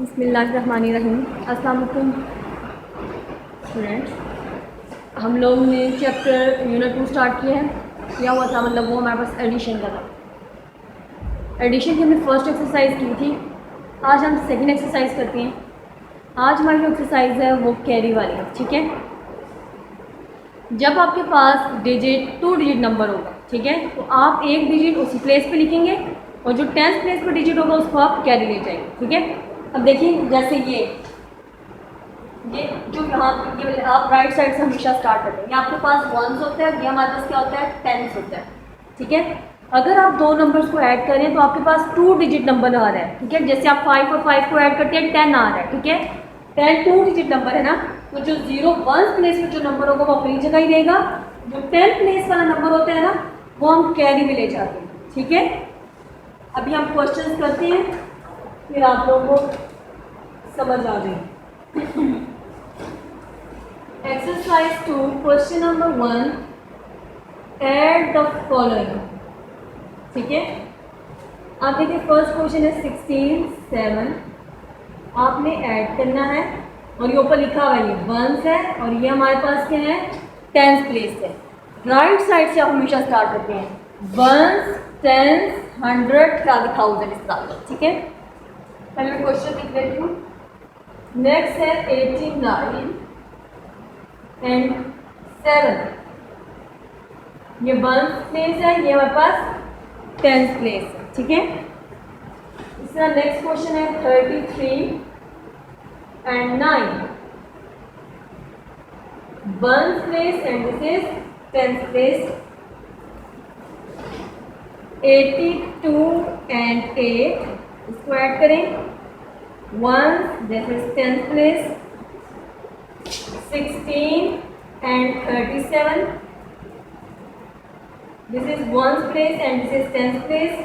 बिस्मिल्लाहिर्रहमानिर्रहीम। अस्सलाम वालेकुम स्टूडेंट्स, हम लोग ने चैप्टर यूनिट 2 स्टार्ट किया है। क्या हुआ था, मतलब वो हमारे पास एडिशन का था। एडिशन की हमने फर्स्ट एक्सरसाइज की थी। आज हम सेकंड एक्सरसाइज करते हैं। आज हमारी जो एक्सरसाइज है वो कैरी वाली है, ठीक है। जब आपके पास डिजिट 2 डिजिट नंबर होगा, ठीक है, तो आप एक डिजिट उसी प्लेस पे लिखेंगे और जो 10th प्लेस पर डिजिट होगा उसको आप कैरी ले जाएंगे, ठीक है। अब देखिए, जैसे ये जो यहाँ ये आप राइट साइड से हमेशा स्टार्ट करते हैं। ये आपके पास 1s होता है, ये हमारे पास क्या होता है 10s होता है, ठीक है। अगर आप दो नंबर्स को ऐड करें तो आपके पास 2 डिजिट नंबर आ रहा है, ठीक है। जैसे आप 5 और 5 को ऐड करते हैं 10 आ रहा है, ठीक है। 10 2 डिजिट नंबर है ना, तो जो 0 1 प्लेस में जो नंबर होगा वो अपनी जगह ही रहेगा। जो 10 प्लेस वाला नंबर होता है ना, वो हम कैरी में ले जाते हैं, ठीक है। अभी हम क्वेश्चंस करते हैं, फिर आप लोगों को समझ आ जाए। Exercise 2 question number 1, add the following, ठीक है। आप देखिए, फर्स्ट क्वेश्चन है 16 7, आपने ऐड करना है और ये ऊपर लिखा हुआ है ये 1s है और ये हमारे पास क्या है 10th प्लेस है। राइट साइड से आप हमेशा स्टार्ट करते हैं 1s 10s 100 फिर आगे 1000 इस तरह, ठीक है। पहले मैं क्वेश्चन लिख लेती हूँ। नेक्स्ट है 89 एंड 7, ये 1th प्लेस है, ये हमारे पास 10th प्लेस है, ठीक है। इसका नेक्स्ट क्वेश्चन है 33 and 9, 1th place and this is 10th place. 82 and 8, इसको ऐड करें 1, this is 10th place. 16 and 37, this is 1st place and this is 10th place.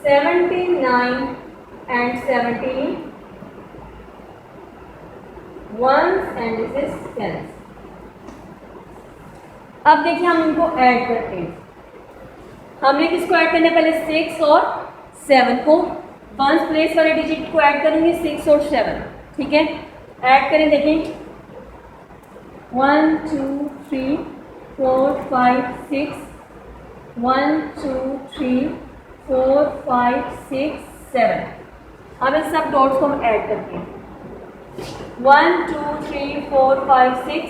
79 and 17, 1s and this is 10th. अब देखिए हम इनको add करते हैं। हमने किसको ऐड करना है, पहले 6 और 7 को, 1st प्लेस वाले डिजिट को ऐड करेंगे 6 और 7, ठीक है। ऐड करें, देखें 1 2 3 4 5 6, 1 2 3 4 5 6 7। अब इस सब डॉट्स को हम ऐड करते हैं 1 2 3 4 5 6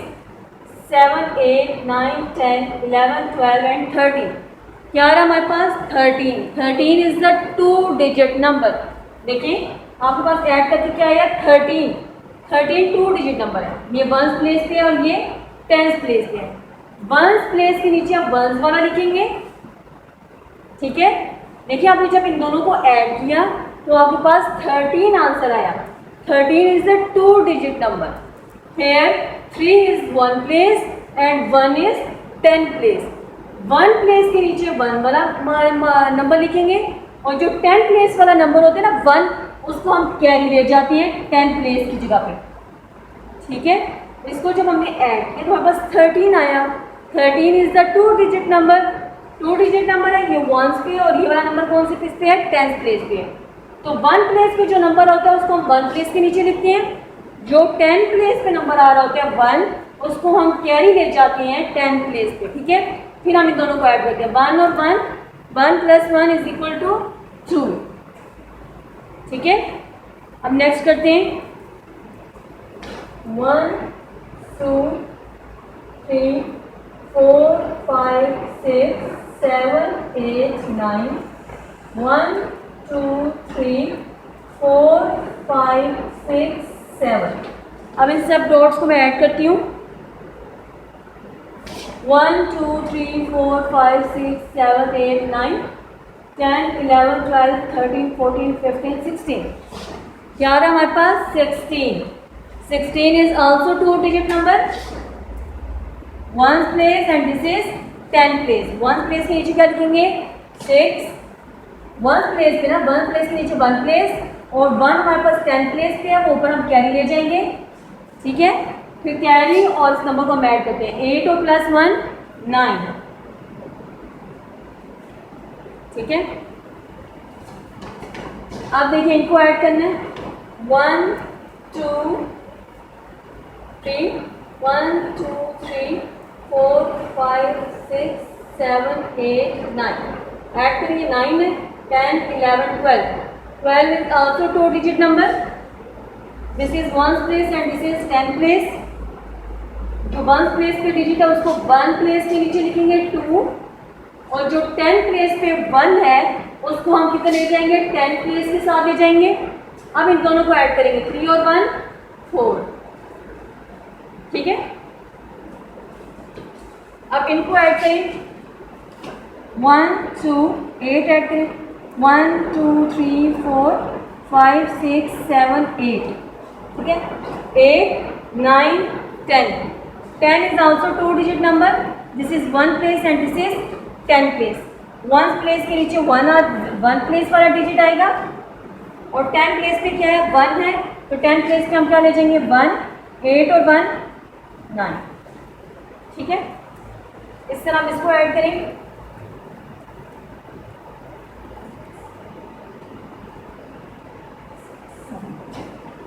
7 8 9 10 11 12 एंड 13। क्या रहा हमारे पास 13। 13 इज द 2 डिजिट नंबर। देखिए आपके पास ऐड करके क्या आया 13 2 डिजिट नंबर है। ये 1st प्लेस पे है और ये 10th प्लेस पे है। 1st प्लेस के नीचे आप 1s वाला लिखेंगे, ठीक है। देखिए आपने जब इन दोनों को ऐड किया तो आपके पास 13 आंसर आया। 13 is the 2 digit number. Here 3 is 1 place and 1 is 10 place. 1 place के नीचे 1 वाला नंबर लिखेंगे और जो 10 प्लेस वाला नंबर होता है ना 1, उसको हम कैरी ले जाते हैं 10 प्लेस की जगह पे, ठीक है। इसको जब हमने ऐड किया तो हमारे पास 13 आया। 13 is the 2 digit number. 2 digit number है, ये 1s पे और ये वाला नंबर कौन से प्लेस पे है 10th प्लेस पे है। तो 1 प्लेस पे जो नंबर होता है उसको हम 1 प्लेस के नीचे लिखते हैं। जो 10 प्लेस पे नंबर आ रहा होता है 1, उसको हम कैरी ले जाते हैं 10 प्लेस पे, ठीक है। फिर हम इन दोनों को ऐड करते हैं 1 और 1, 1 + 1 इज इक्वल टू 2, ठीक है। अब नेक्स्ट करते हैं 1 2 3 4 5 6 7 8 9, 1 2 3 4 5 6 7। अब इन सब डॉट्स को मैं ऐड करती हूँ 1 2 3 4 5 6 7 8 9 10 11 12 13 14 15 16। क्या रहा हमारे पास 16। 16 is also 2 digit number. 1st place and this is 10th place. 1st place के नीचे क्या लिखेंगे 6, 1st प्लेस पे ना 1st प्लेस के नीचे 1 प्लेस और 1 हमारे पास 10th प्लेस पे है, वो ऊपर हम कैरी ले जाएंगे, ठीक है। फिर कैरी और इस नंबर को हम ऐड करते हैं 8 और +1 9, ठीक है। अब देखिए इनको ऐड करना है 1 2 3 1 2 3 4 5 6 7 8 9 ऐड करेंगे 9 है 10 11 12 12 is also 2 digit number. This is 1's place and this is 10 place. जो 1's place पे डिजिट है उसको 1 place के नीचे लिखेंगे 2 और जो 10 place पे 1 है उसको हम कितने ले जाएंगे 10 place के साथ ले जाएंगे. अब इन दोनों को ऐड करेंगे 3 और 1 4. ठीक है. अब इनको ऐड करें 1 2 8 ऐड करें 1 2 3 4 5 6 7 8. ठीक है. 8 9 10. 10 is also 2 digit number. This is 1 place and this is 10 place. 1 place के नीचे 1 place वाला डिजिट आएगा और 10 place पे क्या है 1 है तो 10 place पे हम क्या ले जाएंगे 1 8 और 1 9. ठीक है. इस तरह हम इसको ऐड करेंगे.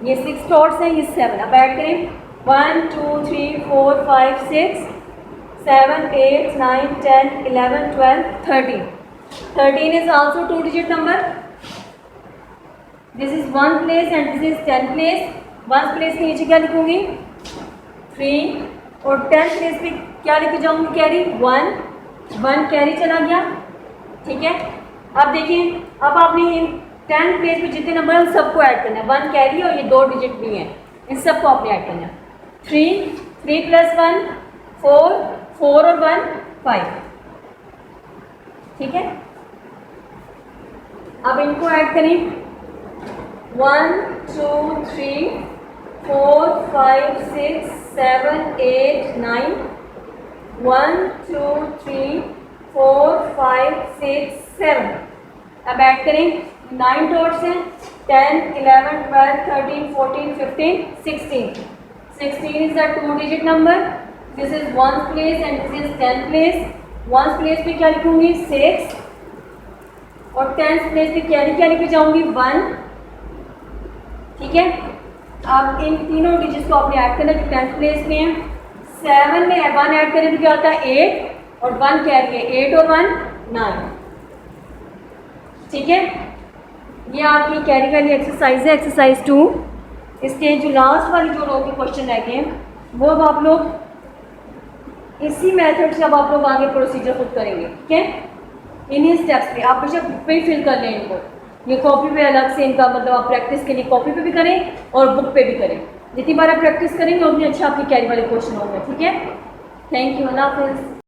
ये 6 डॉट्स हैं, ये 7. अब ऐड करें 1 2 3 4 5 6 7 8 9 10 11 12 13. 13 is also 2 digit number. This is 1 place and this is 10 place. 1 place के नीचे क्या लिखूंगी 3 और 10 place पे क्या लिख जाऊंगी कैरी 1 कैरी चला गया. ठीक है. अब देखिए अब आपने 10 प्लेस पे जितने नंबर हैं सबको ऐड करना है. 1 कैरी और ये 2 डिजिट भी हैं, इन सबको आपने ऐड करना है. 3 प्लस 1 4 4 और 1 5. ठीक है. अब इनको ऐड करें 1 2 3 4 5 6 7 8 9 1 2 3 4 5 6 7. अब ऐड करें 9 डॉट्स हैं 10 11 12 13 14 15 16. 16 is a 2 digit number. This is 1's place and this is 10 place. 1's place पे क्या लिखूंगी 6 और 10th place पे क्या लिख जाऊंगी 1. ठीक है. अब इन तीनों डिजिट्स को आपने ऐड करना जो 10th place में है. 7 में 1 ऐड करें तो क्या होता है 8 और 1 कैरी है 8 और 1 9. ठीक है. ये आपकी कैरी वाली एक्सरसाइज है, एक्सरसाइज 2. इसके जो लास्ट वाली जो रो के क्वेश्चन रह गए हैं वो अब आप लोग इसी मेथड से अब आप लोग आगे प्रोसीजर खुद करेंगे. ठीक है. इन्हीं स्टेप्स पे आप बेशक बुक पे ही फिल कर लें इनको. ये कॉपी पे अलग से इनका मतलब आप प्रैक्टिस के लिए कॉपी पे भी करें और बुक पे भी करें. जितनी बार आप प्रैक्टिस करेंगे उतनी अच्छा आपकी कैरी वाले क्वेश्चन होंगे. ठीक है. Thank you. अल्लाह हाफिज़.